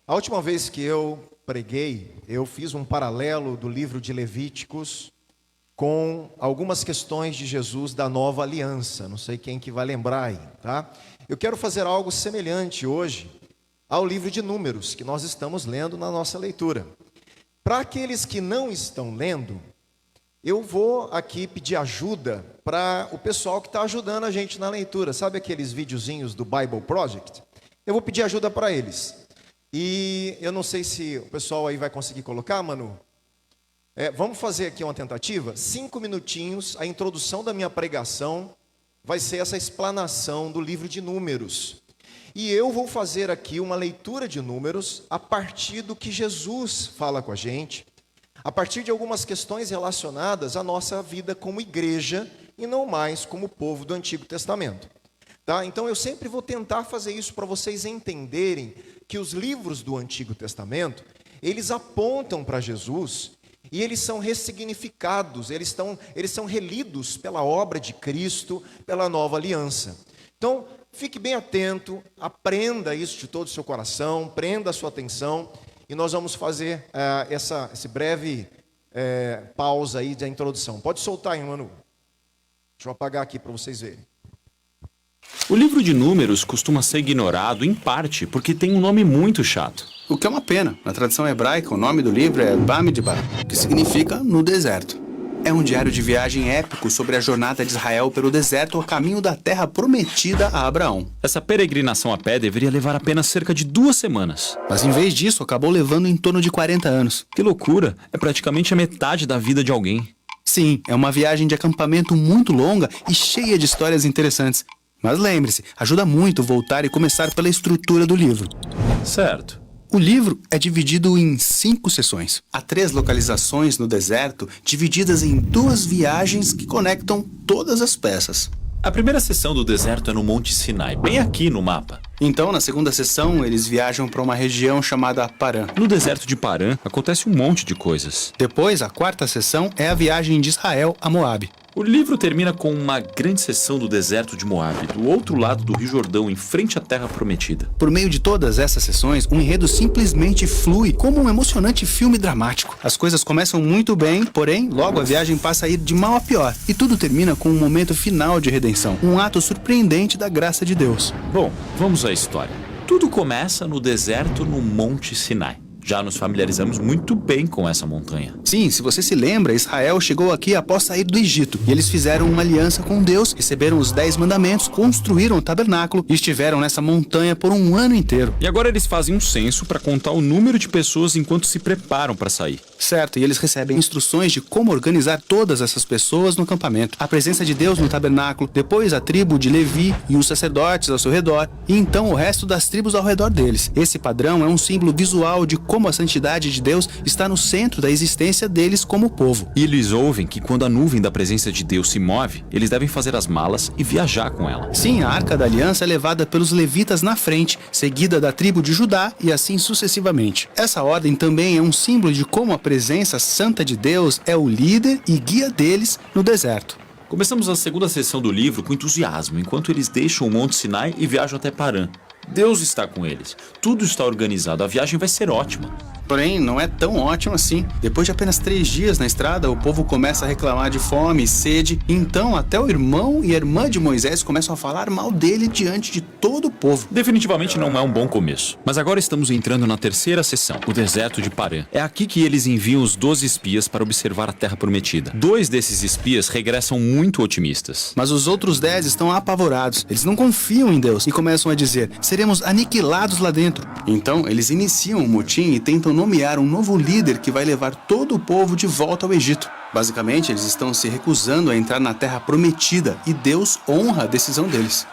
A última vez que eu preguei, eu fiz um paralelo do livro de Levíticos com algumas questões de Jesus da nova aliança. Não sei quem que vai lembrar aí, tá? Eu quero fazer algo semelhante hoje ao livro de Números, que nós estamos lendo na nossa leitura. Para aqueles que não estão lendo, eu vou aqui pedir ajuda para o pessoal que está ajudando a gente na leitura. Sabe aqueles videozinhos do Bible Project? Eu vou pedir ajuda para eles. E eu não sei se o pessoal aí vai conseguir colocar, Manu. Vamos fazer aqui uma tentativa. 5 minutinhos, a introdução da minha pregação vai ser essa explanação do livro de Números. E eu vou fazer aqui uma leitura de Números a partir do que Jesus fala com a gente, a partir de algumas questões relacionadas à nossa vida como igreja e não mais como povo do Antigo Testamento. Tá? Então eu sempre vou tentar fazer isso para vocês entenderem que os livros do Antigo Testamento, eles apontam para Jesus e eles são ressignificados, eles são relidos pela obra de Cristo, pela nova aliança. Então, fique bem atento, aprenda isso de todo o seu coração, prenda a sua atenção e nós vamos fazer esse breve pausa aí da introdução. Pode soltar aí, Manu. Deixa eu apagar aqui para vocês verem. O livro de Números costuma ser ignorado, em parte, porque tem um nome muito chato. O que é uma pena. Na tradição hebraica, o nome do livro é Bamidbar, que significa no deserto. É um diário de viagem épico sobre a jornada de Israel pelo deserto ao caminho da terra prometida a Abraão. Essa peregrinação a pé deveria levar apenas cerca de 2 semanas. Mas em vez disso, acabou levando em torno de 40 anos. Que loucura! É praticamente a metade da vida de alguém. Sim, é uma viagem de acampamento muito longa e cheia de histórias interessantes. Mas lembre-se, ajuda muito voltar e começar pela estrutura do livro. Certo. O livro é dividido em 5 sessões. Há 3 localizações no deserto, divididas em 2 viagens que conectam todas as peças. A primeira sessão do deserto é no Monte Sinai, bem aqui no mapa. Então, na segunda sessão, eles viajam para uma região chamada Parã. No deserto de Parã, acontece um monte de coisas. Depois, a 4ª sessão é a viagem de Israel a Moabe. O livro termina com uma grande seção do deserto de Moabe, do outro lado do Rio Jordão, em frente à Terra Prometida. Por meio de todas essas sessões, um enredo simplesmente flui como um emocionante filme dramático. As coisas começam muito bem, porém, logo a viagem passa a ir de mal a pior. E tudo termina com um momento final de redenção, um ato surpreendente da graça de Deus. Bom, vamos à história. Tudo começa no deserto no Monte Sinai. Já nos familiarizamos muito bem com essa montanha. Sim, se você se lembra, Israel chegou aqui após sair do Egito. E eles fizeram uma aliança com Deus, receberam os 10 mandamentos, construíram o tabernáculo e estiveram nessa montanha por um ano inteiro. E agora eles fazem um censo para contar o número de pessoas enquanto se preparam para sair. Certo, e eles recebem instruções de como organizar todas essas pessoas no acampamento. A presença de Deus no tabernáculo, depois a tribo de Levi e os sacerdotes ao seu redor, e então o resto das tribos ao redor deles. Esse padrão é um símbolo visual de como a santidade de Deus está no centro da existência deles como povo. E eles ouvem que quando a nuvem da presença de Deus se move, eles devem fazer as malas e viajar com ela. Sim, a Arca da Aliança é levada pelos levitas na frente, seguida da tribo de Judá e assim sucessivamente. Essa ordem também é um símbolo de como a presença santa de Deus é o líder e guia deles no deserto. Começamos a segunda sessão do livro com entusiasmo, enquanto eles deixam o Monte Sinai e viajam até Parã. Deus está com eles. Tudo está organizado. A viagem vai ser ótima. Porém, não é tão ótimo assim. Depois de apenas 3 dias na estrada, o povo começa a reclamar de fome e sede. Então, até o irmão e a irmã de Moisés começam a falar mal dele diante de todo o povo. Definitivamente não é um bom começo. Mas agora estamos entrando na terceira sessão, o deserto de Parã. É aqui que eles enviam os 12 espias para observar a Terra Prometida. 2 desses espias regressam muito otimistas. Mas os outros 10 estão apavorados. Eles não confiam em Deus e começam a dizer: seremos aniquilados lá dentro. Então, eles iniciam um motim e tentam nomear um novo líder que vai levar todo o povo de volta ao Egito. Basicamente, eles estão se recusando a entrar na Terra Prometida e Deus honra a decisão deles.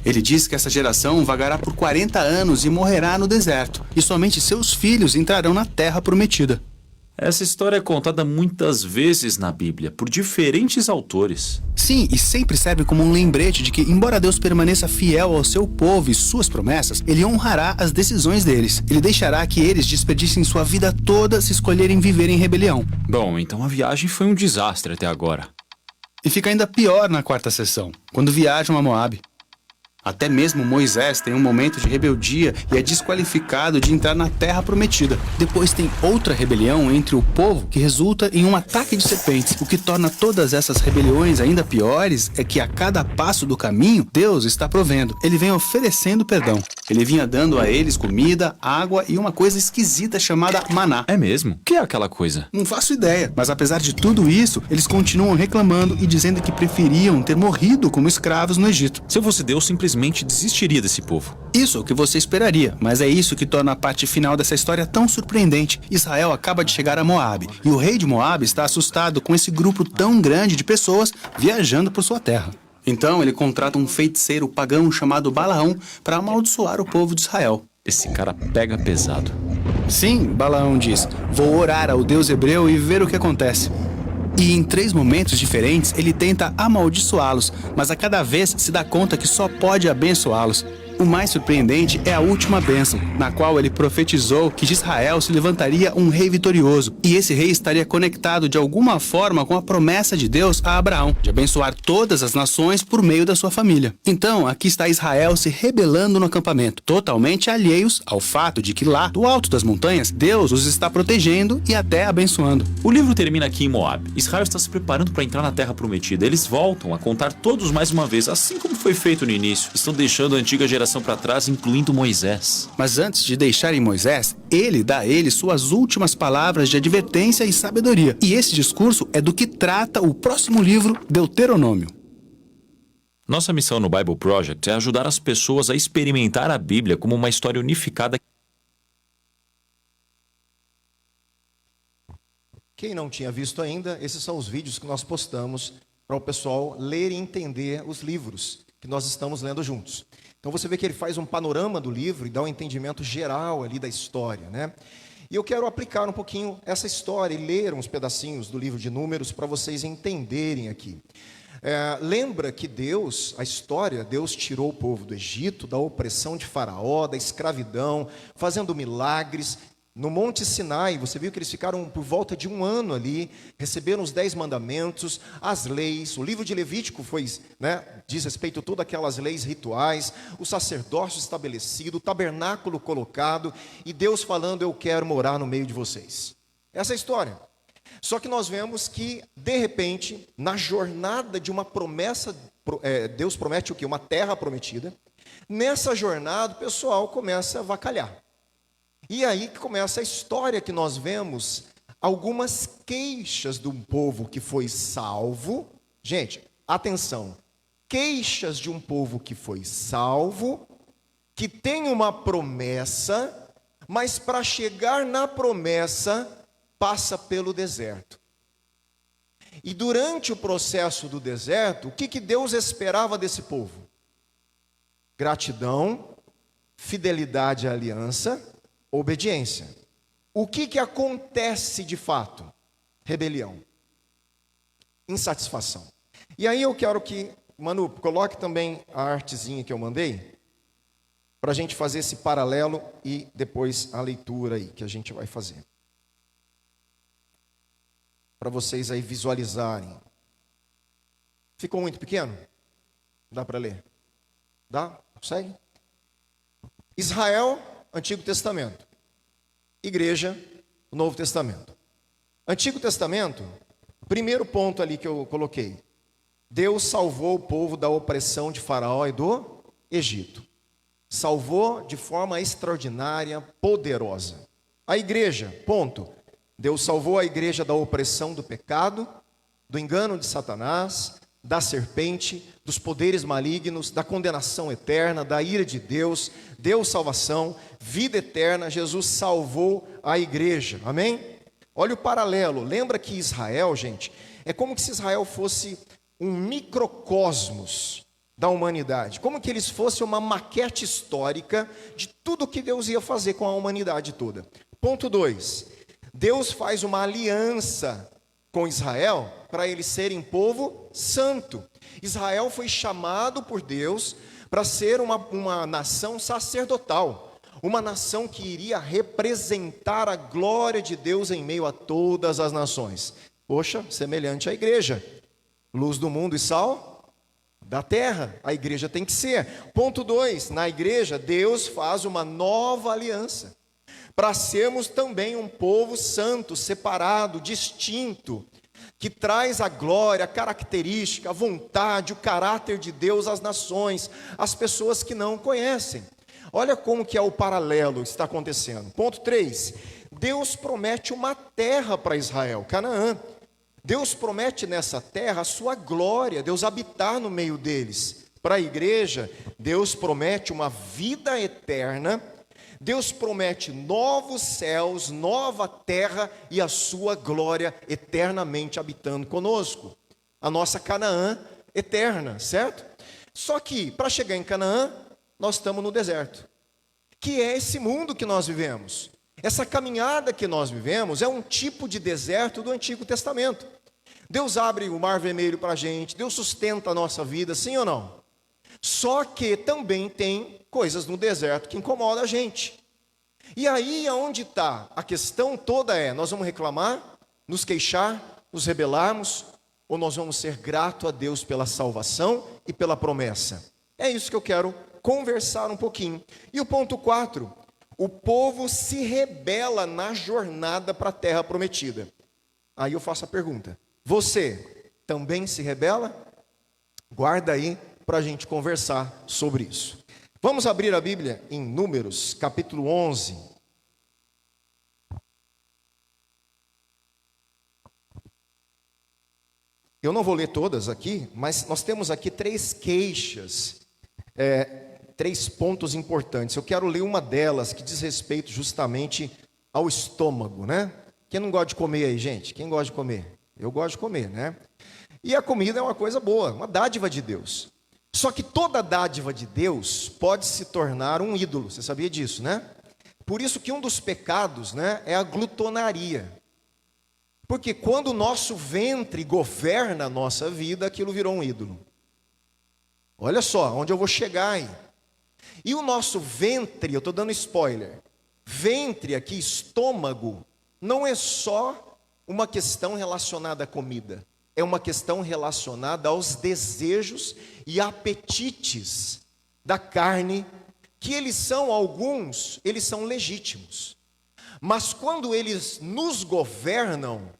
Ele diz que essa geração vagará por 40 anos e morrerá no deserto, e somente seus filhos entrarão na Terra Prometida. Essa história é contada muitas vezes na Bíblia, por diferentes autores. Sim, e sempre serve como um lembrete de que, embora Deus permaneça fiel ao seu povo e suas promessas, Ele honrará as decisões deles. Ele deixará que eles desperdicem sua vida toda se escolherem viver em rebelião. Bom, então a viagem foi um desastre até agora. E fica ainda pior na 4ª sessão, quando viajam a Moabe. Até mesmo Moisés tem um momento de rebeldia e é desqualificado de entrar na terra prometida. Depois tem outra rebelião entre o povo que resulta em um ataque de serpentes. O que torna todas essas rebeliões ainda piores é que a cada passo do caminho, Deus está provendo. Ele vem oferecendo perdão. Ele vinha dando a eles comida, água e uma coisa esquisita chamada maná. É mesmo? O que é aquela coisa? Não faço ideia, mas apesar de tudo isso, eles continuam reclamando e dizendo que preferiam ter morrido como escravos no Egito. Se eu fosse Deus, simplesmente desistiria desse povo. Isso é o que você esperaria, mas é isso que torna a parte final dessa história tão surpreendente. Israel acaba de chegar a Moabe, e o rei de Moabe está assustado com esse grupo tão grande de pessoas viajando por sua terra. Então ele contrata um feiticeiro pagão chamado Balaão para amaldiçoar o povo de Israel. Esse cara pega pesado. Sim, Balaão diz, vou orar ao Deus hebreu e ver o que acontece. E em 3 momentos diferentes ele tenta amaldiçoá-los, mas a cada vez se dá conta que só pode abençoá-los. O mais surpreendente é a última bênção, na qual ele profetizou que de Israel se levantaria um rei vitorioso, e esse rei estaria conectado de alguma forma com a promessa de Deus a Abraão, de abençoar todas as nações por meio da sua família. Então, aqui está Israel se rebelando no acampamento, totalmente alheios ao fato de que lá, do alto das montanhas, Deus os está protegendo e até abençoando. O livro termina aqui em Moabe. Israel está se preparando para entrar na Terra Prometida. Eles voltam a contar todos mais uma vez, assim como foi feito no início. Estão deixando a antiga geração para trás, incluindo Moisés. Mas antes de deixarem Moisés, ele dá a eles suas últimas palavras de advertência e sabedoria. E esse discurso é do que trata o próximo livro, Deuteronômio. Nossa missão no Bible Project é ajudar as pessoas a experimentar a Bíblia como uma história unificada. Quem não tinha visto ainda, esses são os vídeos que nós postamos para o pessoal ler e entender os livros que nós estamos lendo juntos. Então você vê que ele faz um panorama do livro e dá um entendimento geral ali da história, né? E eu quero aplicar um pouquinho essa história e ler uns pedacinhos do livro de Números para vocês entenderem aqui. Lembra que Deus, a história, Deus tirou o povo do Egito, da opressão de Faraó, da escravidão, fazendo milagres. No Monte Sinai, você viu que eles ficaram por volta de 1 ano ali, receberam os 10 mandamentos, as leis, o livro de Levítico foi, diz respeito a todas aquelas leis rituais, o sacerdócio estabelecido, o tabernáculo colocado, e Deus falando, eu quero morar no meio de vocês. Essa é a história. Só que nós vemos que, de repente, na jornada de uma promessa, Deus promete o quê? Uma terra prometida. Nessa jornada, o pessoal começa a avacalhar. E aí que começa a história que nós vemos, algumas queixas de um povo que foi salvo. Gente, atenção, queixas de um povo que foi salvo, que tem uma promessa, mas para chegar na promessa, passa pelo deserto. E durante o processo do deserto, o que Deus esperava desse povo? Gratidão, fidelidade à aliança, obediência. O que acontece de fato? Rebelião, insatisfação. E aí eu quero que, Manu, coloque também a artezinha que eu mandei, para a gente fazer esse paralelo e depois a leitura aí que a gente vai fazer. Para vocês aí visualizarem. Ficou muito pequeno? Dá para ler? Dá? Consegue? Israel, Antigo Testamento. Igreja, Novo Testamento. Antigo Testamento, primeiro ponto ali que eu coloquei. Deus salvou o povo da opressão de Faraó e do Egito. Salvou de forma extraordinária, poderosa. A igreja, ponto. Deus salvou a igreja da opressão do pecado, do engano de Satanás, da serpente, dos poderes malignos, da condenação eterna, da ira de Deus, deu salvação, vida eterna. Jesus salvou a igreja, amém? Olha o paralelo, lembra que Israel, gente, é como se Israel fosse um microcosmos da humanidade, como que eles fossem uma maquete histórica de tudo que Deus ia fazer com a humanidade toda. Ponto 2, Deus faz uma aliança com Israel para eles serem povo santo. Israel foi chamado por Deus para ser uma nação sacerdotal, uma nação que iria representar a glória de Deus em meio a todas as nações. Poxa, semelhante à igreja, luz do mundo e sal da terra. A igreja tem que ser. Ponto 2, na igreja, Deus faz uma nova aliança, para sermos também um povo santo, separado, distinto, que traz a glória, a característica, a vontade, o caráter de Deus às nações, às pessoas que não conhecem. Olha como que é o paralelo que está acontecendo. Ponto 3, Deus promete uma terra para Israel, Canaã. Deus promete nessa terra a sua glória, Deus habitar no meio deles. Para a igreja, Deus promete uma vida eterna, Deus promete novos céus, nova terra e a sua glória eternamente habitando conosco. A nossa Canaã eterna, certo? Só que, para chegar em Canaã, nós estamos no deserto, que é esse mundo que nós vivemos. Essa caminhada que nós vivemos é um tipo de deserto do Antigo Testamento. Deus abre o Mar Vermelho para a gente, Deus sustenta a nossa vida, sim ou não? Só que também tem coisas no deserto que incomodam a gente. E aí aonde está? A questão toda é, nós vamos reclamar, nos queixar, nos rebelarmos, ou nós vamos ser gratos a Deus pela salvação e pela promessa? É isso que eu quero conversar um pouquinho. E o ponto 4, o povo se rebela na jornada para a terra prometida. Aí eu faço a pergunta, você também se rebela? Guarda aí para a gente conversar sobre isso. Vamos abrir a Bíblia em Números, capítulo 11. Eu não vou ler todas aqui, mas nós temos aqui 3 queixas, 3 pontos importantes. Eu quero ler uma delas que diz respeito justamente ao estômago, né? Quem não gosta de comer aí, gente? Quem gosta de comer? Eu gosto de comer, né? E a comida é uma coisa boa, uma dádiva de Deus. Só que toda dádiva de Deus pode se tornar um ídolo, você sabia disso, né? Por isso que um dos pecados, né, é a glutonaria. Porque quando o nosso ventre governa a nossa vida, aquilo virou um ídolo. Olha só, onde eu vou chegar aí. E o nosso ventre, eu estou dando spoiler, ventre aqui, estômago, não é só uma questão relacionada à comida, é uma questão relacionada aos desejos e apetites da carne, que eles são, alguns, eles são legítimos. Mas quando eles nos governam,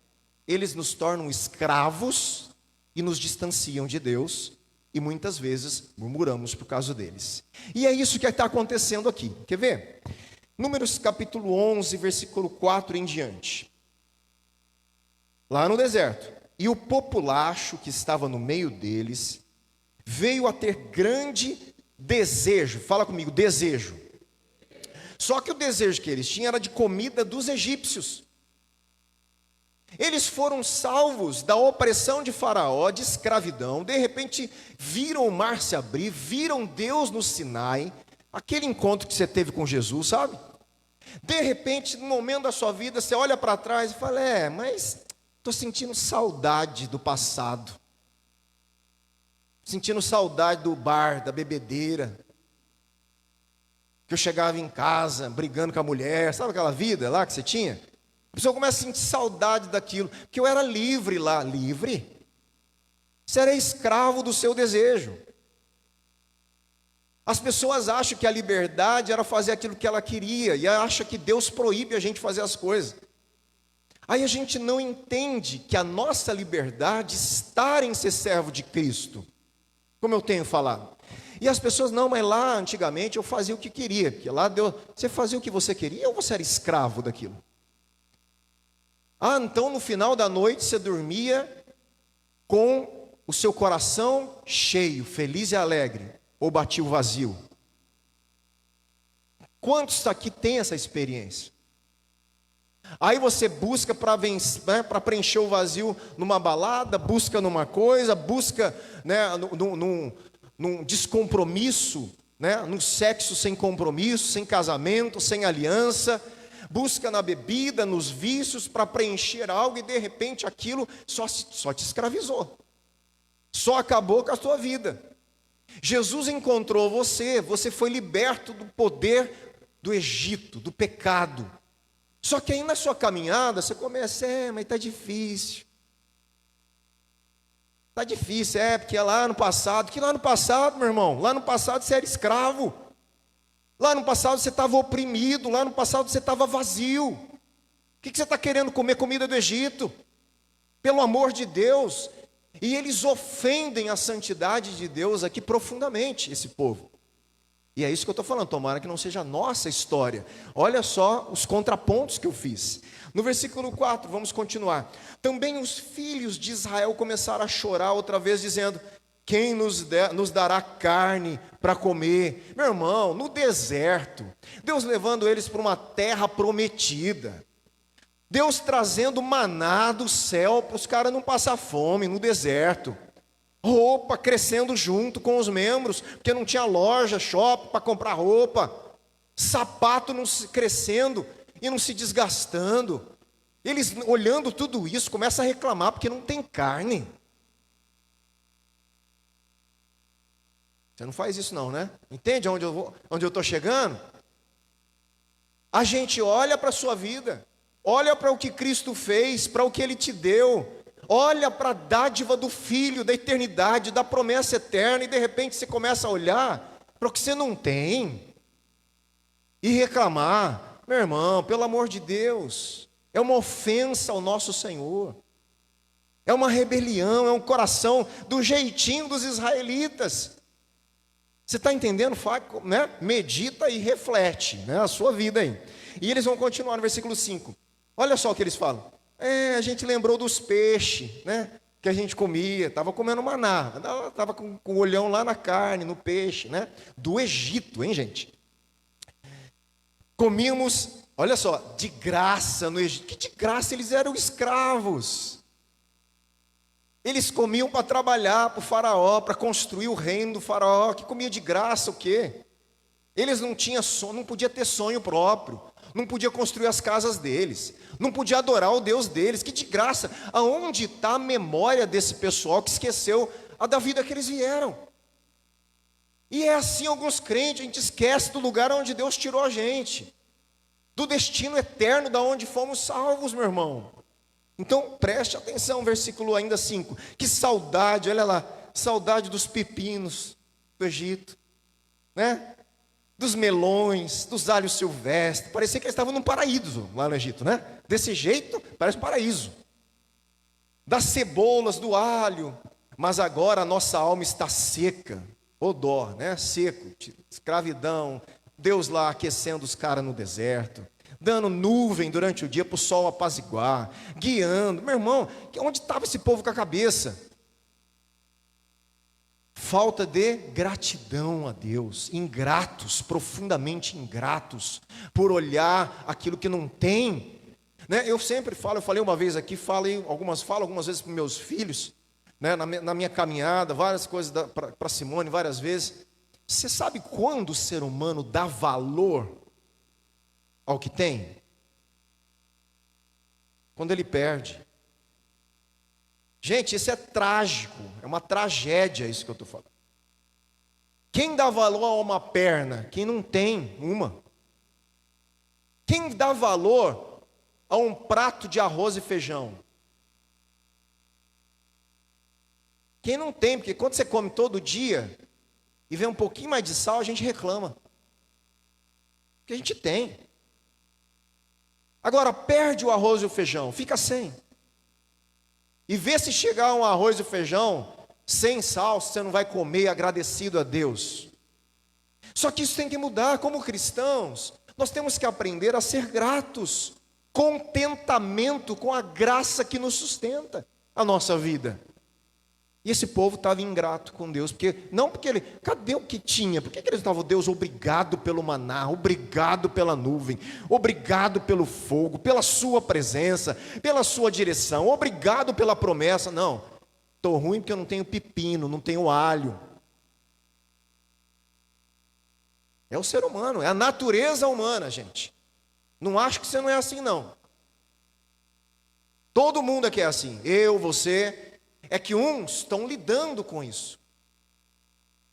eles nos tornam escravos e nos distanciam de Deus, e muitas vezes murmuramos por causa deles. E é isso que está acontecendo aqui. Quer ver? Números capítulo 11, versículo 4 em diante. Lá no deserto, e o populacho que estava no meio deles veio a ter grande desejo. Fala comigo, desejo. Só que o desejo que eles tinham era de comida dos egípcios. Eles foram salvos da opressão de Faraó, de escravidão. De repente viram o mar se abrir, viram Deus no Sinai, aquele encontro que você teve com Jesus, sabe? De repente, no momento da sua vida, você olha para trás e fala, mas estou sentindo saudade do passado. Sentindo saudade do bar, da bebedeira. Que eu chegava em casa, brigando com a mulher, sabe aquela vida lá que você tinha? A pessoa começa a sentir saudade daquilo, que eu era livre lá. Livre? Você era escravo do seu desejo. As pessoas acham que a liberdade era fazer aquilo que ela queria, e acham que Deus proíbe a gente fazer as coisas. Aí a gente não entende que a nossa liberdade está em ser servo de Cristo, como eu tenho falado. E as pessoas, não, mas lá antigamente eu fazia o que queria, porque lá Deus, você fazia o que você queria ou você era escravo daquilo? Então no final da noite você dormia com o seu coração cheio, feliz e alegre, ou batia o vazio? Quantos aqui tem essa experiência? Aí você busca para preencher o vazio numa balada, busca numa coisa, busca, né, num descompromisso, né, num sexo sem compromisso, sem casamento, sem aliança, busca na bebida, nos vícios para preencher algo, e de repente aquilo só te escravizou, só acabou com a sua vida. Jesus encontrou você, você foi liberto do poder do Egito, do pecado. Só que aí na sua caminhada você começa, mas está difícil. Tá difícil, porque é lá no passado. Que lá no passado, meu irmão? Lá no passado você era escravo. Lá no passado você estava oprimido. Lá no passado você estava vazio. O que você está querendo comer? Comida do Egito? Pelo amor de Deus. E eles ofendem a santidade de Deus aqui profundamente, esse povo. E é isso que eu estou falando, tomara que não seja a nossa história. Olha só os contrapontos que eu fiz. No versículo 4, vamos continuar. Também os filhos de Israel começaram a chorar outra vez, dizendo: quem nos dará carne para comer? Meu irmão, no deserto, Deus levando eles para uma terra prometida. Deus trazendo maná do céu para os caras não passar fome no deserto. Roupa crescendo junto com os membros, porque não tinha loja, shopping para comprar roupa. Sapato não se crescendo e não se desgastando. Eles olhando tudo isso, começam a reclamar porque não tem carne. Você não faz isso não, né? Entende onde eu estou chegando? A gente olha para a sua vida, olha para o que Cristo fez, para o que Ele te deu, olha para a dádiva do Filho, da eternidade, da promessa eterna, e de repente você começa a olhar para o que você não tem e reclamar. Meu irmão, pelo amor de Deus, é uma ofensa ao nosso Senhor, é uma rebelião, é um coração do jeitinho dos israelitas. Você está entendendo? Né? Medita e reflete, né, a sua vida aí. E eles vão continuar no versículo 5. Olha só o que eles falam. A gente lembrou dos peixes, né, que a gente comia, estava comendo maná, estava com o olhão lá na carne, no peixe, né, do Egito, hein, gente? Comíamos, olha só, de graça no Egito. Que de graça? Eles eram escravos. Eles comiam para trabalhar para o faraó, para construir o reino do faraó. Que comia de graça o quê? Eles não tinham sonho, não podia ter sonho próprio, não podia construir as casas deles, não podia adorar o Deus deles. Que de graça. Aonde está a memória desse pessoal que esqueceu a da vida que eles vieram? E é assim alguns crentes, a gente esquece do lugar onde Deus tirou a gente, do destino eterno da onde fomos salvos, meu irmão. Então preste atenção, versículo ainda 5. Que saudade, olha lá, saudade dos pepinos do Egito, né? Dos melões, dos alhos silvestres. Parecia que eles estavam num paraíso lá no Egito, né? Desse jeito, parece um paraíso. Das cebolas, do alho. Mas agora a nossa alma está seca. Ô dó, né? Seco, escravidão, Deus lá aquecendo os caras no deserto, dando nuvem durante o dia para o sol apaziguar, guiando. Meu irmão, onde estava esse povo com a cabeça? Falta de gratidão a Deus, ingratos, profundamente ingratos, por olhar aquilo que não tem, né? Eu sempre falo, eu falei uma vez aqui, falo algumas vezes para meus filhos, né? Na minha caminhada, várias coisas para Simone, várias vezes. Você sabe quando o ser humano dá valor ao que tem? Quando ele perde. Gente, isso é trágico, é uma tragédia isso que eu estou falando. Quem dá valor a uma perna? Quem não tem uma. Quem dá valor a um prato de arroz e feijão? Quem não tem, porque quando você come todo dia e vê um pouquinho mais de sal, a gente reclama. Porque a gente tem. Agora, perde o arroz e o feijão, fica sem. E vê se chegar um arroz e feijão sem sal, você não vai comer agradecido a Deus. Só que isso tem que mudar. Como cristãos, nós temos que aprender a ser gratos. Contentamento com a graça que nos sustenta a nossa vida. E esse povo estava ingrato com Deus, porque ele, cadê o que tinha? Por que eles estavam, Deus, obrigado pelo maná, obrigado pela nuvem, obrigado pelo fogo, pela sua presença, pela sua direção, obrigado pela promessa. Não, estou ruim porque eu não tenho pepino, não tenho alho. É o ser humano, é a natureza humana, gente. Não acho que você não é assim, não. Todo mundo aqui é assim, eu, você. É que uns estão lidando com isso.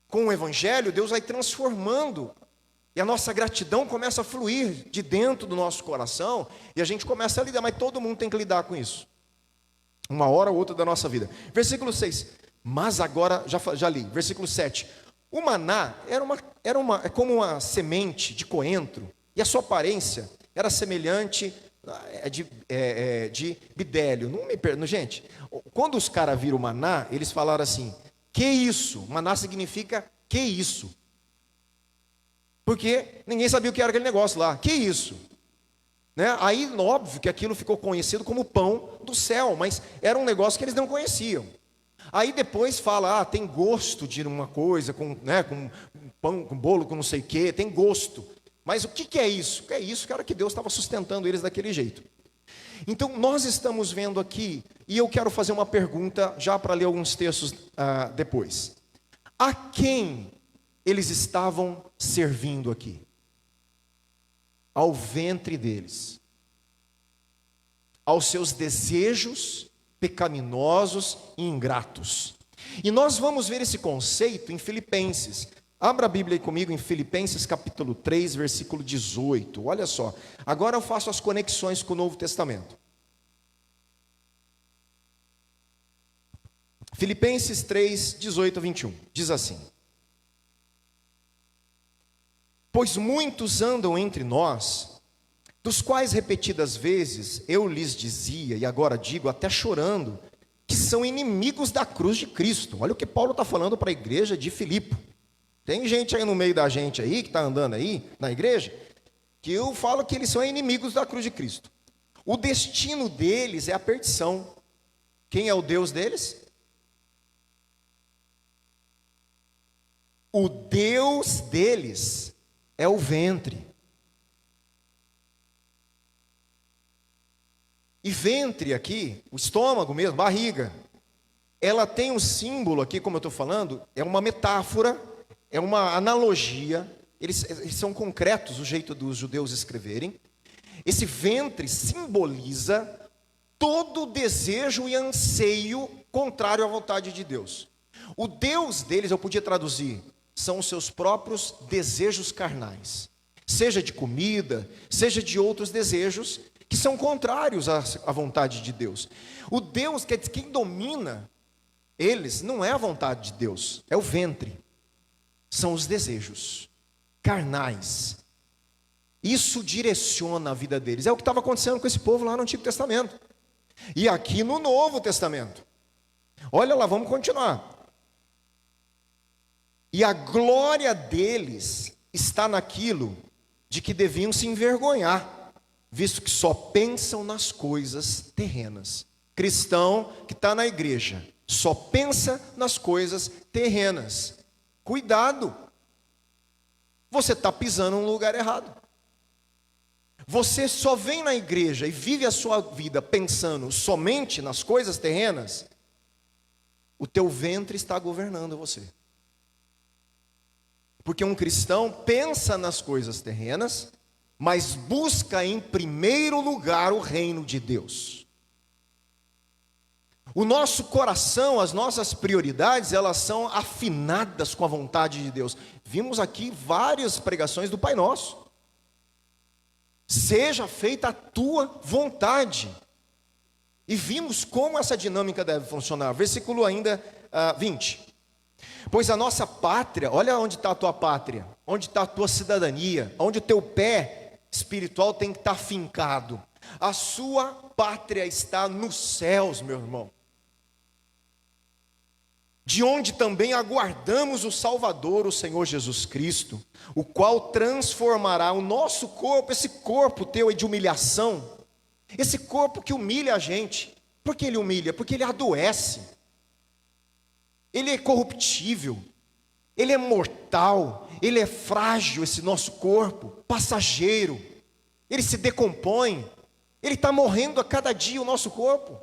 Com o Evangelho, Deus vai transformando. E a nossa gratidão começa a fluir de dentro do nosso coração. E a gente começa a lidar, mas todo mundo tem que lidar com isso. Uma hora ou outra da nossa vida. Versículo 6. Mas agora, já li, versículo 7. O maná é como uma semente de coentro, e a sua aparência era semelhante de bidélio. Gente, quando os caras viram o maná, eles falaram assim: que isso? Maná significa que isso? Porque ninguém sabia o que era aquele negócio lá. Que isso? Né? Aí, óbvio que aquilo ficou conhecido como pão do céu, mas era um negócio que eles não conheciam. Aí depois fala, tem gosto de uma coisa, com pão, com bolo, com não sei o que, tem gosto. Mas o que é isso? É isso, cara, que Deus estava sustentando eles daquele jeito. Então, nós estamos vendo aqui, e eu quero fazer uma pergunta, já para ler alguns textos depois. A quem eles estavam servindo aqui? Ao ventre deles, aos seus desejos pecaminosos e ingratos. E nós vamos ver esse conceito em Filipenses. Abra a Bíblia aí comigo em Filipenses capítulo 3, versículo 18. Olha só, agora eu faço as conexões com o Novo Testamento. Filipenses 3, 18 a 21, diz assim: pois muitos andam entre nós, dos quais repetidas vezes eu lhes dizia, e agora digo até chorando, que são inimigos da cruz de Cristo. Olha o que Paulo está falando para a igreja de Filipe. Tem gente aí no meio da gente aí, que está andando aí na igreja, que eu falo que eles são inimigos da cruz de Cristo. O destino deles é a perdição. Quem é o Deus deles? O Deus deles é o ventre. E ventre aqui, o estômago mesmo, barriga, ela tem um símbolo aqui, como eu estou falando, é uma metáfora, é uma analogia, eles são concretos, o jeito dos judeus escreverem. Esse ventre simboliza todo o desejo e anseio contrário à vontade de Deus. O Deus deles, eu podia traduzir, são os seus próprios desejos carnais, seja de comida, seja de outros desejos que são contrários à vontade de Deus. O Deus, quem domina eles, não é a vontade de Deus, é o ventre, são os desejos carnais. Isso direciona a vida deles. É o que estava acontecendo com esse povo lá no Antigo Testamento e aqui no Novo Testamento. Olha lá, vamos continuar. E a glória deles está naquilo de que deviam se envergonhar, visto que só pensam nas coisas terrenas. Cristão que está na igreja só pensa nas coisas terrenas. Cuidado, você está pisando no lugar errado. Você só vem na igreja e vive a sua vida pensando somente nas coisas terrenas, o teu ventre está governando você. Porque um cristão pensa nas coisas terrenas, mas busca em primeiro lugar o reino de Deus. O nosso coração, as nossas prioridades, elas são afinadas com a vontade de Deus. Vimos aqui várias pregações do Pai Nosso. Seja feita a tua vontade. E vimos como essa dinâmica deve funcionar. Versículo ainda 20. Pois a nossa pátria, olha onde está a tua pátria, onde está a tua cidadania, onde o teu pé espiritual tem que estar fincado. A sua pátria está nos céus, meu irmão. De onde também aguardamos o Salvador, o Senhor Jesus Cristo, o qual transformará o nosso corpo, esse corpo teu de humilhação, esse corpo que humilha a gente. Por que ele humilha? Porque ele adoece. Ele é corruptível, ele é mortal, ele é frágil, esse nosso corpo, passageiro, ele se decompõe, ele está morrendo a cada dia o nosso corpo.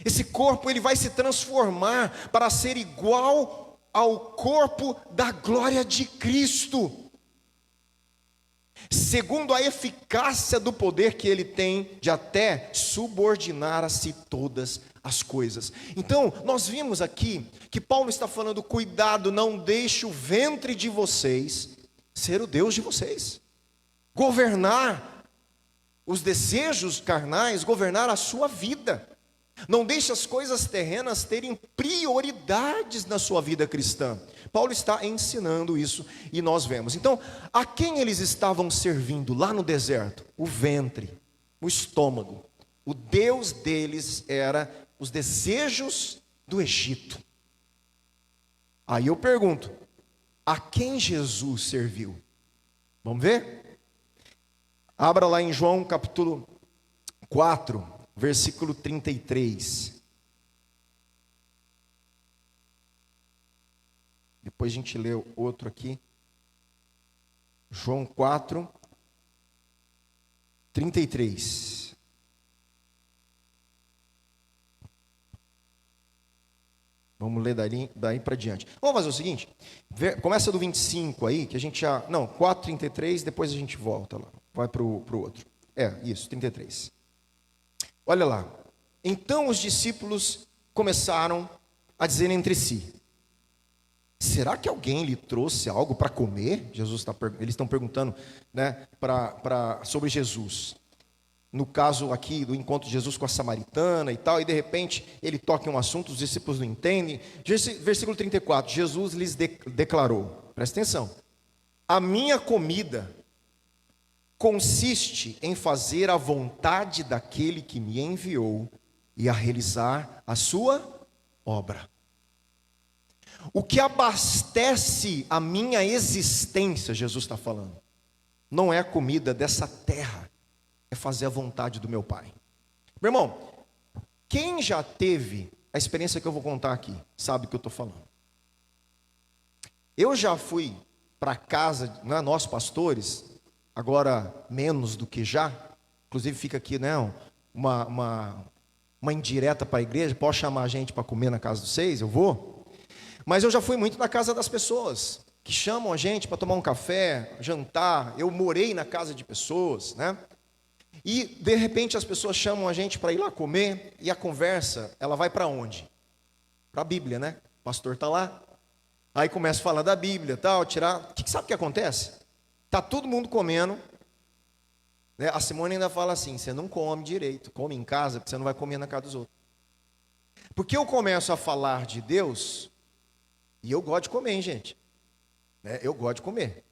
Esse corpo ele vai se transformar para ser igual ao corpo da glória de Cristo, segundo a eficácia do poder que ele tem de até subordinar a si todas as coisas. Então, nós vimos aqui que Paulo está falando: cuidado, não deixe o ventre de vocês ser o Deus de vocês, governar os desejos carnais, governar a sua vida. Não deixe as coisas terrenas terem prioridades na sua vida cristã. Paulo está ensinando isso e nós vemos. Então, a quem eles estavam servindo lá no deserto? O ventre, o estômago. O Deus deles era os desejos do Egito. Aí eu pergunto, a quem Jesus serviu? Vamos ver? Abra lá em João capítulo 4, versículo 33. Depois a gente lê outro aqui. João 4, 33. Vamos ler daí para diante. Vamos fazer o seguinte, começa do 25 aí, que a gente já... Não, 4, 33, depois a gente volta lá. Vai para o outro. Isso, 33. Olha lá. Então os discípulos começaram a dizer entre si: será que alguém lhe trouxe algo para comer? Eles estão perguntando, né, sobre Jesus. No caso aqui do encontro de Jesus com a samaritana e tal, e de repente ele toca em um assunto, os discípulos não entendem. Versículo 34, Jesus lhes declarou, presta atenção: a minha comida consiste em fazer a vontade daquele que me enviou e a realizar a sua obra. O que abastece a minha existência, Jesus está falando, não é a comida dessa terra, é fazer a vontade do meu Pai. Meu irmão, quem já teve a experiência que eu vou contar aqui, sabe o que eu estou falando. Eu já fui para casa, né, nós pastores, agora menos do que já, inclusive fica aqui, né, uma indireta para a igreja, pode chamar a gente para comer na casa dos seis, eu vou. Mas eu já fui muito na casa das pessoas, que chamam a gente para tomar um café, jantar. Eu morei na casa de pessoas, né? E de repente as pessoas chamam a gente para ir lá comer, e a conversa, ela vai para onde? Para a Bíblia, né? O pastor está lá, aí começa a falar da Bíblia, tal, tirar... Sabe o que acontece? Está todo mundo comendo, né? A Simone ainda fala assim: você não come direito, come em casa, porque você não vai comer na casa dos outros. Porque eu começo a falar de Deus, e eu gosto de comer, hein, gente? Né? Eu gosto de comer.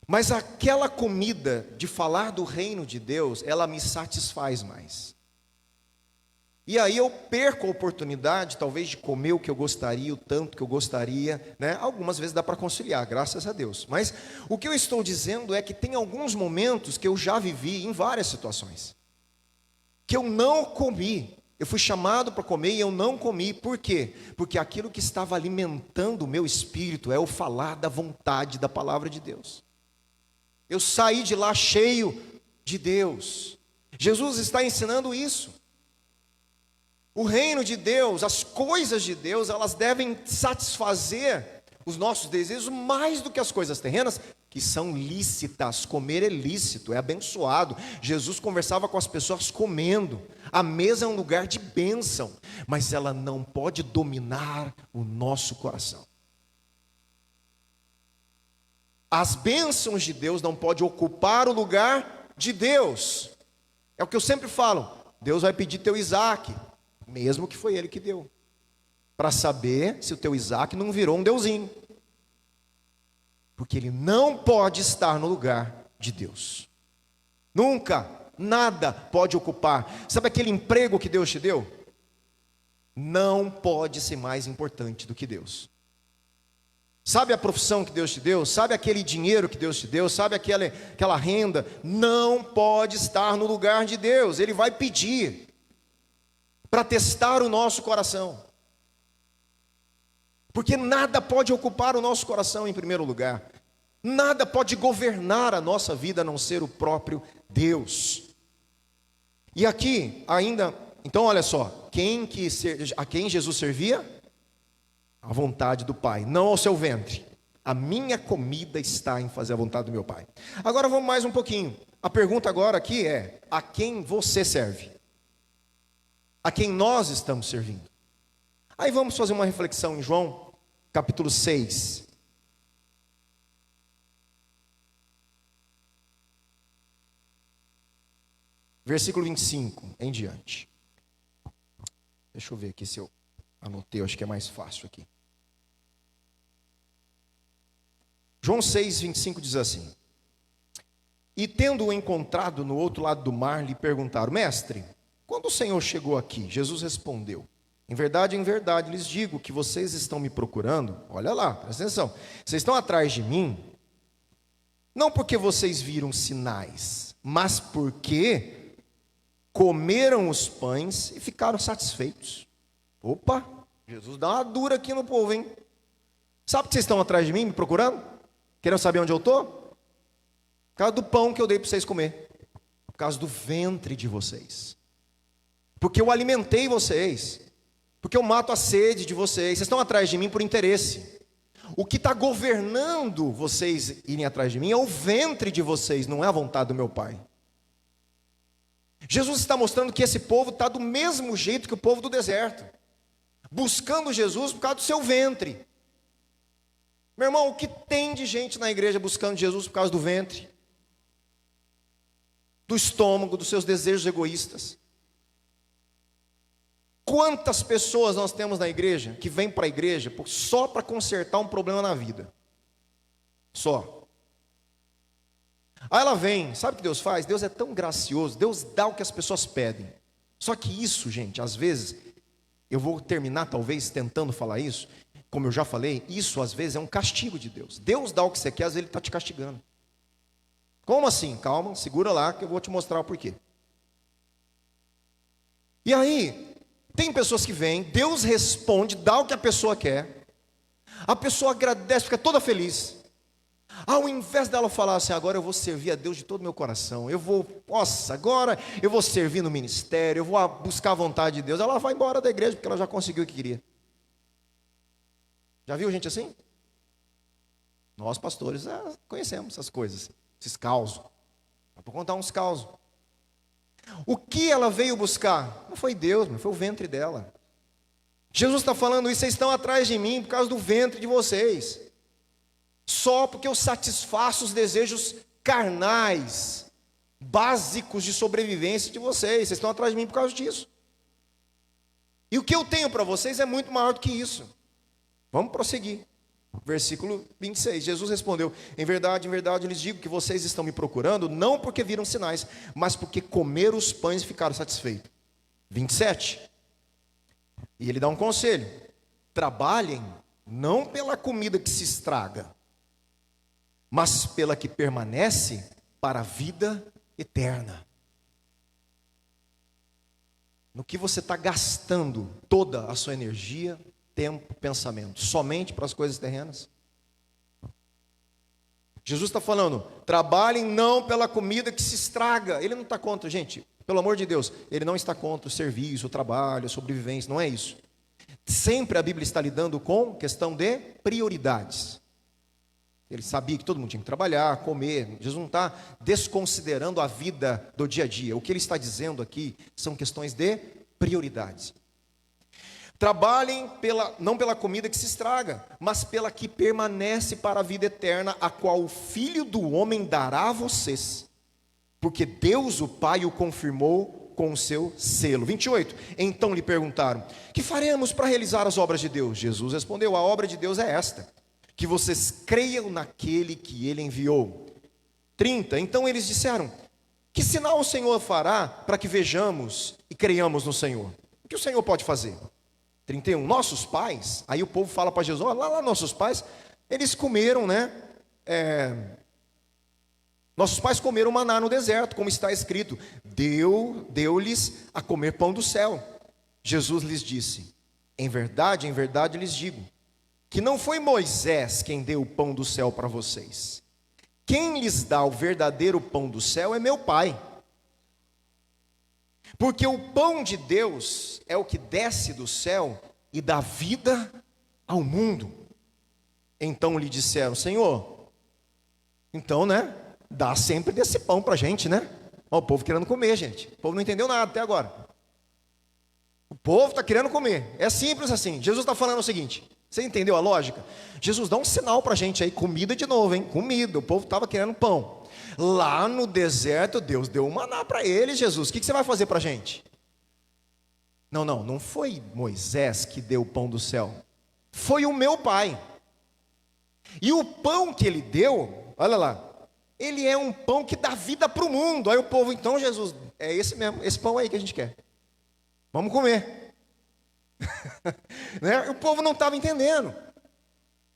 Mas aquela comida de falar do reino de Deus, ela me satisfaz mais. E aí eu perco a oportunidade, talvez, de comer o que eu gostaria, o tanto que eu gostaria, né? Algumas vezes dá para conciliar, graças a Deus. Mas o que eu estou dizendo é que tem alguns momentos que eu já vivi em várias situações, que eu não comi. Eu fui chamado para comer e eu não comi. Por quê? Porque aquilo que estava alimentando o meu espírito é o falar da vontade da palavra de Deus. Eu saí de lá cheio de Deus. Jesus está ensinando isso. O reino de Deus, as coisas de Deus, elas devem satisfazer os nossos desejos mais do que as coisas terrenas, que são lícitas. Comer é lícito, é abençoado. Jesus conversava com as pessoas comendo. A mesa é um lugar de bênção, mas ela não pode dominar o nosso coração. As bênçãos de Deus não podem ocupar o lugar de Deus. É o que eu sempre falo: Deus vai pedir teu Isaac, mesmo que foi ele que deu, para saber se o teu Isaac não virou um deusinho. Porque ele não pode estar no lugar de Deus. Nunca, nada pode ocupar. Sabe aquele emprego que Deus te deu? Não pode ser mais importante do que Deus. Sabe a profissão que Deus te deu? Sabe aquele dinheiro que Deus te deu? Sabe aquela renda? Não pode estar no lugar de Deus. Ele vai pedir para testar o nosso coração. Porque nada pode ocupar o nosso coração em primeiro lugar. Nada pode governar a nossa vida a não ser o próprio Deus. E aqui ainda, então olha só, a quem Jesus servia? A vontade do Pai, não ao seu ventre. A minha comida está em fazer a vontade do meu Pai. Agora vamos mais um pouquinho. A pergunta agora aqui é: a quem você serve? A quem nós estamos servindo? Aí vamos fazer uma reflexão em João, capítulo 6. Versículo 25 em diante. Deixa eu ver aqui se eu anotei, eu acho que é mais fácil aqui. João 6, 25 diz assim: e tendo-o encontrado no outro lado do mar, lhe perguntaram: mestre, quando o Senhor chegou aqui? Jesus respondeu: em verdade, lhes digo que vocês estão me procurando. Olha lá, presta atenção. Vocês estão atrás de mim, não porque vocês viram sinais, mas porque comeram os pães e ficaram satisfeitos. Opa, Jesus dá uma dura aqui no povo, hein? Sabe que vocês estão atrás de mim, me procurando? Querendo saber onde eu estou? Por causa do pão que eu dei para vocês comer. Por causa do ventre de vocês. Porque eu alimentei vocês. Porque eu mato a sede de vocês. Vocês estão atrás de mim por interesse. O que está governando vocês irem atrás de mim é o ventre de vocês, não é a vontade do meu Pai. Jesus está mostrando que esse povo está do mesmo jeito que o povo do deserto, buscando Jesus por causa do seu ventre. Meu irmão, o que tem de gente na igreja buscando Jesus por causa do ventre, do estômago, dos seus desejos egoístas? Quantas pessoas nós temos na igreja que vêm para a igreja só para consertar um problema na vida? Só. Aí ela vem, sabe o que Deus faz? Deus é tão gracioso, Deus dá o que as pessoas pedem. Só que isso, gente, às vezes, eu vou terminar talvez tentando falar isso, como eu já falei, isso às vezes é um castigo de Deus. Deus dá o que você quer, às vezes Ele está te castigando. Como assim? Calma, segura lá que eu vou te mostrar o porquê. E aí, tem pessoas que vêm, Deus responde, dá o que a pessoa quer, a pessoa agradece, fica toda feliz. Ao invés dela falar assim: agora eu vou servir a Deus de todo o meu coração, agora eu vou servir no ministério, eu vou buscar a vontade de Deus, ela vai embora da igreja, porque ela já conseguiu o que queria. Já viu gente assim? Nós pastores conhecemos essas coisas, esses causos. Vou contar uns causos. O que ela veio buscar? Não foi Deus, mas foi o ventre dela. Jesus está falando isso: vocês estão atrás de mim por causa do ventre de vocês. Só porque eu satisfaço os desejos carnais, básicos de sobrevivência de vocês. Vocês estão atrás de mim por causa disso. E o que eu tenho para vocês é muito maior do que isso. Vamos prosseguir. Versículo 26, Jesus respondeu: em verdade, lhes digo que vocês estão me procurando, não porque viram sinais, mas porque comeram os pães e ficaram satisfeitos. 27, e ele dá um conselho: trabalhem não pela comida que se estraga, mas pela que permanece para a vida eterna. No que você está gastando toda a sua energia, tempo, pensamento? Somente para as coisas terrenas? Jesus está falando: trabalhem não pela comida que se estraga. Ele não está contra, gente, pelo amor de Deus, ele não está contra o serviço, o trabalho, a sobrevivência, não é isso. Sempre a Bíblia está lidando com questão de prioridades. Ele sabia que todo mundo tinha que trabalhar, comer. Jesus não está desconsiderando a vida do dia a dia. O que ele está dizendo aqui são questões de prioridades. Trabalhem não pela comida que se estraga, mas pela que permanece para a vida eterna, a qual o Filho do Homem dará a vocês, porque Deus o Pai o confirmou com o seu selo. 28, então lhe perguntaram: que faremos para realizar as obras de Deus? Jesus respondeu: a obra de Deus é esta, que vocês creiam naquele que Ele enviou. 30, então eles disseram: que sinal o Senhor fará para que vejamos e creiamos no Senhor? O que o Senhor pode fazer? 31, nossos pais, aí o povo fala para Jesus: lá nossos pais, eles comeram, nossos pais comeram maná no deserto, como está escrito, deu-lhes a comer pão do céu. Jesus lhes disse: em verdade lhes digo, que não foi Moisés quem deu o pão do céu para vocês. Quem lhes dá o verdadeiro pão do céu é meu Pai. Porque o pão de Deus é o que desce do céu e dá vida ao mundo. Então lhe disseram: Senhor, então, dá sempre desse pão para a gente, O povo querendo comer, gente. O povo não entendeu nada até agora. O povo está querendo comer. É simples assim. Jesus está falando o seguinte: você entendeu a lógica? Jesus dá um sinal para a gente aí, comida de novo, hein? Comida, o povo estava querendo pão. Lá no deserto, Deus deu um maná para eles. Jesus, o que você vai fazer para a gente? Não foi Moisés que deu o pão do céu. Foi o meu pai. E o pão que ele deu, olha lá, ele é um pão que dá vida para o mundo. Aí o povo, então, Jesus, é esse mesmo, esse pão aí que a gente quer. Vamos comer. Né? O povo não estava entendendo.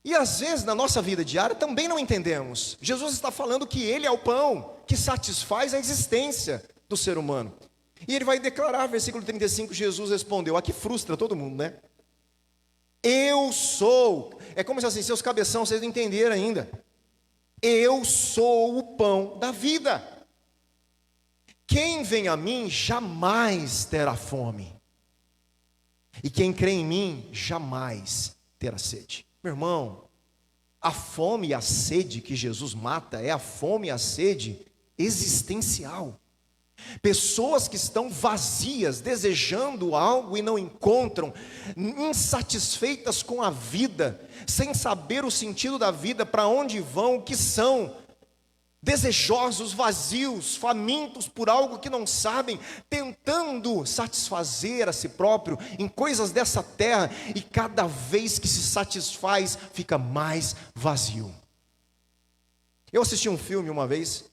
E às vezes na nossa vida diária também não entendemos. Jesus está falando que ele é o pão que satisfaz a existência do ser humano. E ele vai declarar, versículo 35, Jesus respondeu, aqui frustra todo mundo, né? Eu sou, é como se assim, seus cabeção, vocês não entenderam ainda. Eu sou o pão da vida. Quem vem a mim jamais terá fome. E quem crê em mim jamais terá sede. Meu irmão, a fome e a sede que Jesus mata é a fome e a sede existencial. Pessoas que estão vazias, desejando algo e não encontram, insatisfeitas com a vida, sem saber o sentido da vida, para onde vão, o que são, desejosos, vazios, famintos por algo que não sabem, tentando satisfazer a si próprio em coisas dessa terra, e cada vez que se satisfaz, fica mais vazio. Eu assisti um filme uma vez,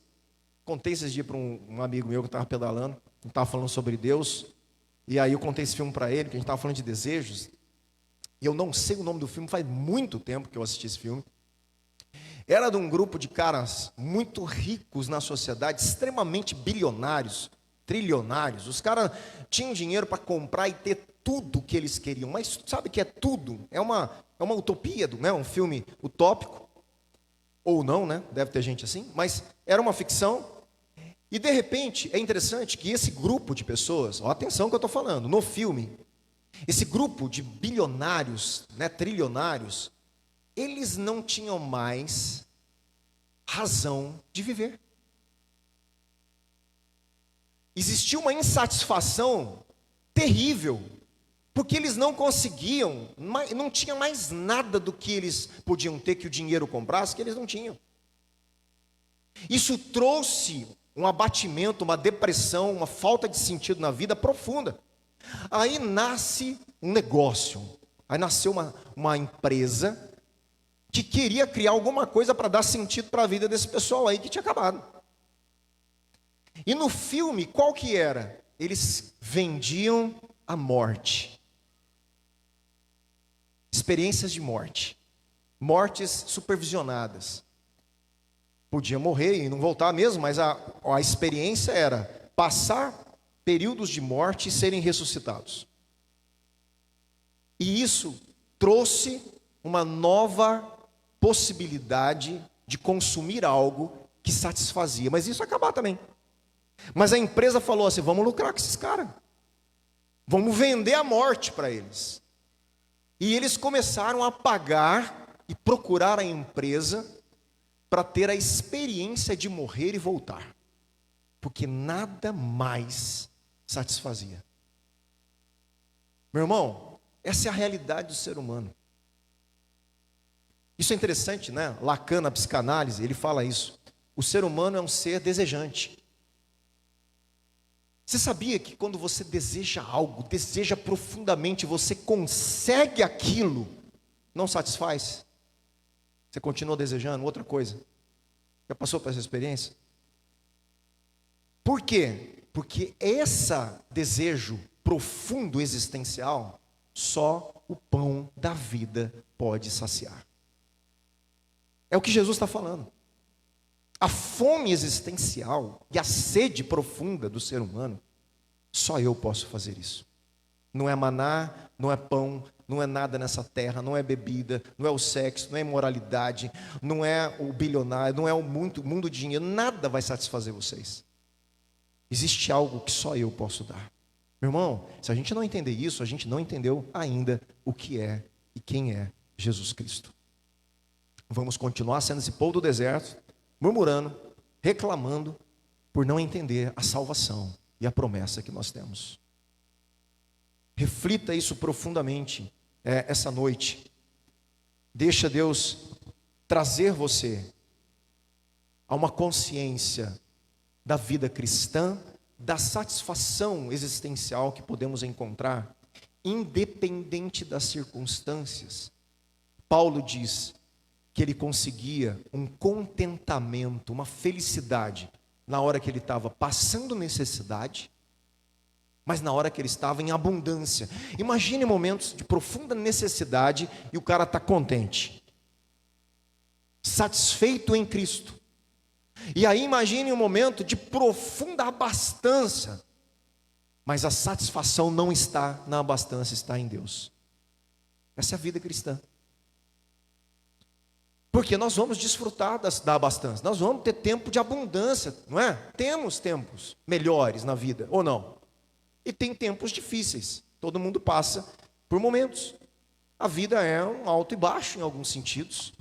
contei esses dias para um amigo meu que estava pedalando, que estava falando sobre Deus, e aí eu contei esse filme para ele, que a gente estava falando de desejos, e eu não sei o nome do filme, faz muito tempo que eu assisti esse filme. Era de um grupo de caras muito ricos na sociedade, extremamente bilionários, trilionários. Os caras tinham dinheiro para comprar e ter tudo que eles queriam, mas sabe que é tudo? É uma utopia, né? Um filme utópico, ou não, né? Deve ter gente assim, mas era uma ficção. E de repente, é interessante que esse grupo de pessoas, ó, atenção que eu estou falando, no filme, esse grupo de bilionários, né, trilionários, eles não tinham mais razão de viver. Existia uma insatisfação terrível, porque eles não conseguiam, não tinha mais nada do que eles podiam ter que o dinheiro comprasse, que eles não tinham. Isso trouxe um abatimento, uma depressão, uma falta de sentido na vida profunda. Aí nasce um negócio, aí nasceu uma empresa que queria criar alguma coisa para dar sentido para a vida desse pessoal aí que tinha acabado. E no filme, qual que era? Eles vendiam a morte. Experiências de morte. Mortes supervisionadas. Podia morrer e não voltar mesmo, mas a experiência era passar períodos de morte e serem ressuscitados. E isso trouxe uma nova possibilidade de consumir algo que satisfazia. Mas isso ia acabar também. Mas a empresa falou assim, vamos lucrar com esses caras. Vamos vender a morte para eles. E eles começaram a pagar e procurar a empresa para ter a experiência de morrer e voltar. Porque nada mais satisfazia. Meu irmão, essa é a realidade do ser humano. Isso é interessante, né? Lacan, na psicanálise, ele fala isso. O ser humano é um ser desejante. Você sabia que quando você deseja algo, deseja profundamente, você consegue aquilo, não satisfaz? Você continua desejando outra coisa? Já passou por essa experiência? Por quê? Porque esse desejo profundo existencial, só o pão da vida pode saciar. É o que Jesus está falando. A fome existencial e a sede profunda do ser humano, só eu posso fazer isso. Não é maná, não é pão, não é nada nessa terra, não é bebida, não é o sexo, não é imoralidade, não é o bilionário, não é o mundo de dinheiro, nada vai satisfazer vocês. Existe algo que só eu posso dar. Meu irmão, se a gente não entender isso, a gente não entendeu ainda o que é e quem é Jesus Cristo. Vamos continuar sendo esse povo do deserto, murmurando, reclamando, por não entender a salvação e a promessa que nós temos. Reflita isso profundamente essa noite. Deixa Deus trazer você a uma consciência da vida cristã, da satisfação existencial que podemos encontrar, independente das circunstâncias. Paulo diz que ele conseguia um contentamento, uma felicidade, na hora que ele estava passando necessidade, mas na hora que ele estava em abundância. Imagine momentos de profunda necessidade e o cara está contente, satisfeito em Cristo. E aí imagine um momento de profunda abastança, mas a satisfação não está na abastança, está em Deus. Essa é a vida cristã. Porque nós vamos desfrutar da abastança, nós vamos ter tempo de abundância, não é? Temos tempos melhores na vida, ou não? E tem tempos difíceis, todo mundo passa por momentos. A vida é um alto e baixo em alguns sentidos.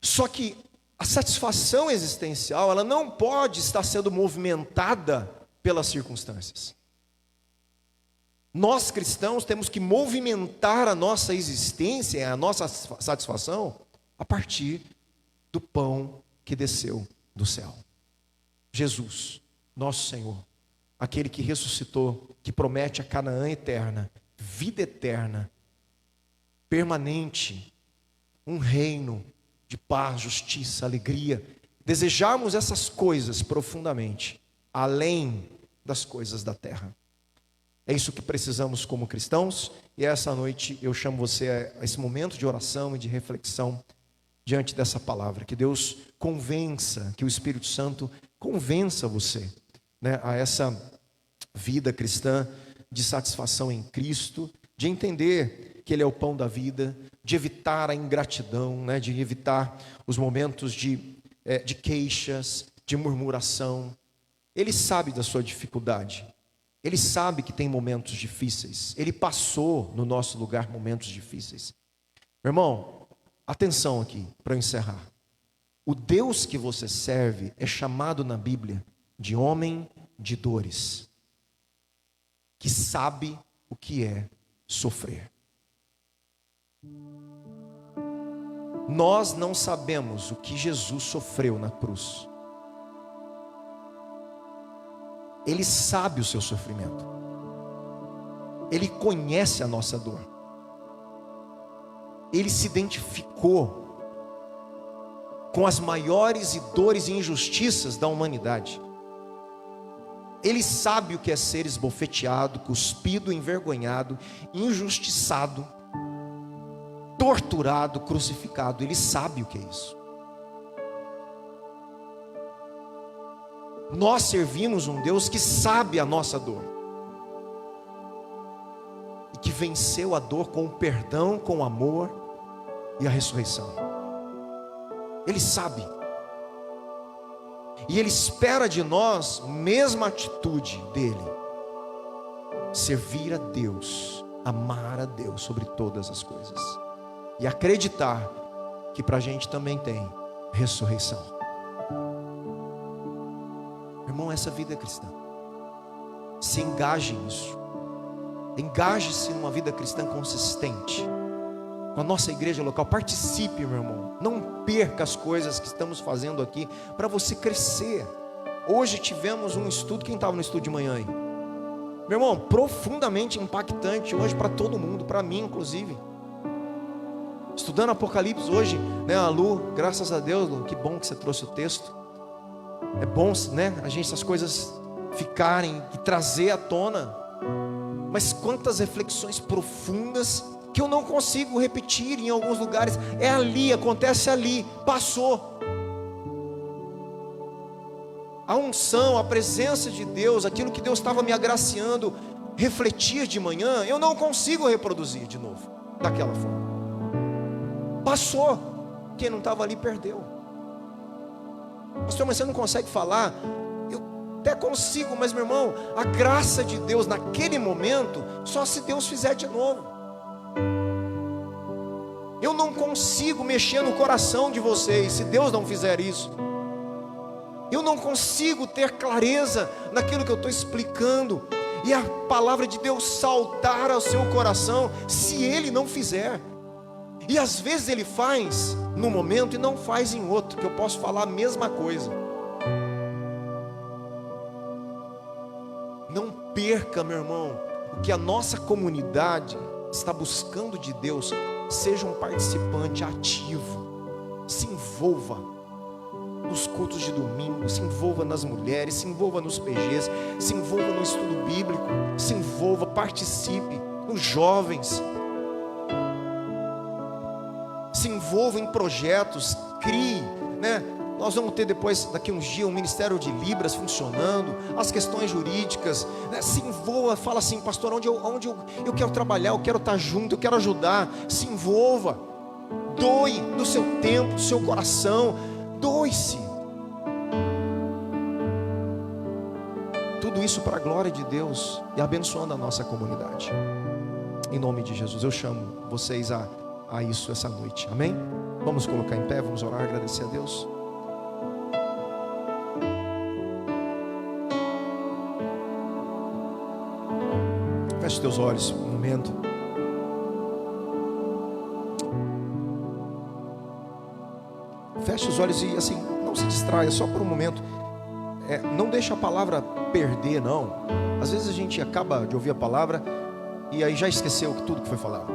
Só que a satisfação existencial, ela não pode estar sendo movimentada pelas circunstâncias. Nós cristãos temos que movimentar a nossa existência, a nossa satisfação, a partir do pão que desceu do céu. Jesus, nosso Senhor, aquele que ressuscitou, que promete a Canaã eterna, vida eterna, permanente, um reino de paz, justiça, alegria. Desejamos essas coisas profundamente, além das coisas da terra. É isso que precisamos como cristãos, e essa noite eu chamo você a esse momento de oração e de reflexão diante dessa palavra. Que Deus convença, que o Espírito Santo convença você, né, a essa vida cristã de satisfação em Cristo, de entender que Ele é o pão da vida, de evitar a ingratidão, né, de evitar os momentos de queixas, de murmuração. Ele sabe da sua dificuldade, Ele sabe que tem momentos difíceis, Ele passou no nosso lugar momentos difíceis. Meu irmão, atenção aqui para eu encerrar. O Deus que você serve é chamado na Bíblia de homem de dores, que sabe o que é sofrer. Nós não sabemos o que Jesus sofreu na cruz. Ele sabe o seu sofrimento. Ele conhece a nossa dor. Ele se identificou com as maiores dores e injustiças da humanidade. Ele sabe o que é ser esbofeteado, cuspido, envergonhado, injustiçado, torturado, crucificado. Ele sabe o que é isso. Nós servimos um Deus que sabe a nossa dor, e que venceu a dor com o perdão, com o amor e a ressurreição. Ele sabe, e Ele espera de nós a mesma atitude dele: servir a Deus, amar a Deus sobre todas as coisas, e acreditar que para a gente também tem ressurreição. Irmão, essa vida é cristã. Se engaje nisso. Engaje-se numa vida cristã consistente com a nossa igreja local. Participe, meu irmão. Não perca as coisas que estamos fazendo aqui para você crescer. Hoje tivemos um estudo. Quem estava no estudo de manhã aí? Meu irmão, profundamente impactante hoje para todo mundo, para mim inclusive. Estudando Apocalipse hoje, né, a Lu, graças a Deus, Lu, que bom que você trouxe o texto. É bom, né, a gente, essas coisas ficarem e trazer à tona. Mas quantas reflexões profundas que eu não consigo repetir em alguns lugares. É ali, acontece ali, passou. A unção, a presença de Deus, aquilo que Deus estava me agraciando, refletir de manhã, eu não consigo reproduzir de novo, daquela forma. Passou. Quem não estava ali perdeu. Pastor, mas você não consegue falar? Eu até consigo, mas meu irmão, a graça de Deus naquele momento, só se Deus fizer de novo. Eu não consigo mexer no coração de vocês se Deus não fizer isso. Eu não consigo ter clareza naquilo que eu estou explicando e a palavra de Deus saltar ao seu coração se Ele não fizer. E às vezes Ele faz num momento e não faz em outro, que eu posso falar a mesma coisa. Não perca, meu irmão, o que a nossa comunidade está buscando de Deus. Seja um participante ativo. Se envolva nos cultos de domingo, se envolva nas mulheres, se envolva nos PGs, se envolva no estudo bíblico, se envolva, participe nos jovens, se envolva em projetos, crie, né? Nós vamos ter depois, daqui uns dias, um Ministério de Libras funcionando, as questões jurídicas, né? Se envolva, fala assim: pastor, onde eu quero trabalhar, eu quero estar junto, eu quero ajudar. Se envolva, doe do seu tempo, do seu coração, doe-se. Tudo isso para a glória de Deus e abençoando a nossa comunidade. Em nome de Jesus, eu chamo vocês a isso essa noite, amém? Vamos colocar em pé, vamos orar, agradecer a Deus. Feche os teus olhos um momento. Feche os olhos e assim, não se distraia, só por um momento. Não deixa a palavra perder, não. Às vezes a gente acaba de ouvir a palavra e aí já esqueceu tudo que foi falado.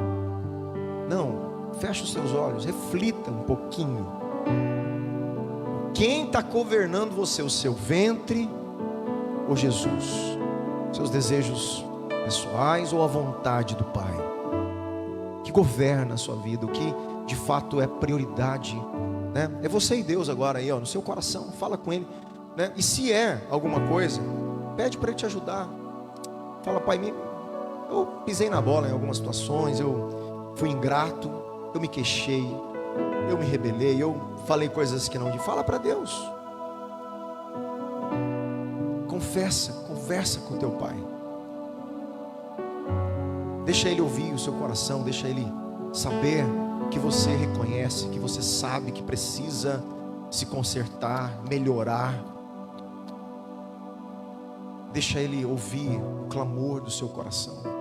Não, feche os seus olhos, reflita um pouquinho. Quem está governando você? O seu ventre ou Jesus? Seus desejos pessoais ou a vontade do Pai? Que governa a sua vida, o que de fato é prioridade, né? É você e Deus agora aí, ó, no seu coração, fala com Ele, né? E se é alguma coisa, pede para Ele te ajudar. Fala: Pai, eu pisei na bola em algumas situações, eu fui ingrato, eu me queixei, eu me rebelei, eu falei coisas que não devia. Fala para Deus. Conversa com o teu Pai. Deixa Ele ouvir o seu coração, deixa Ele saber que você reconhece, que você sabe que precisa se consertar, melhorar. Deixa Ele ouvir o clamor do seu coração.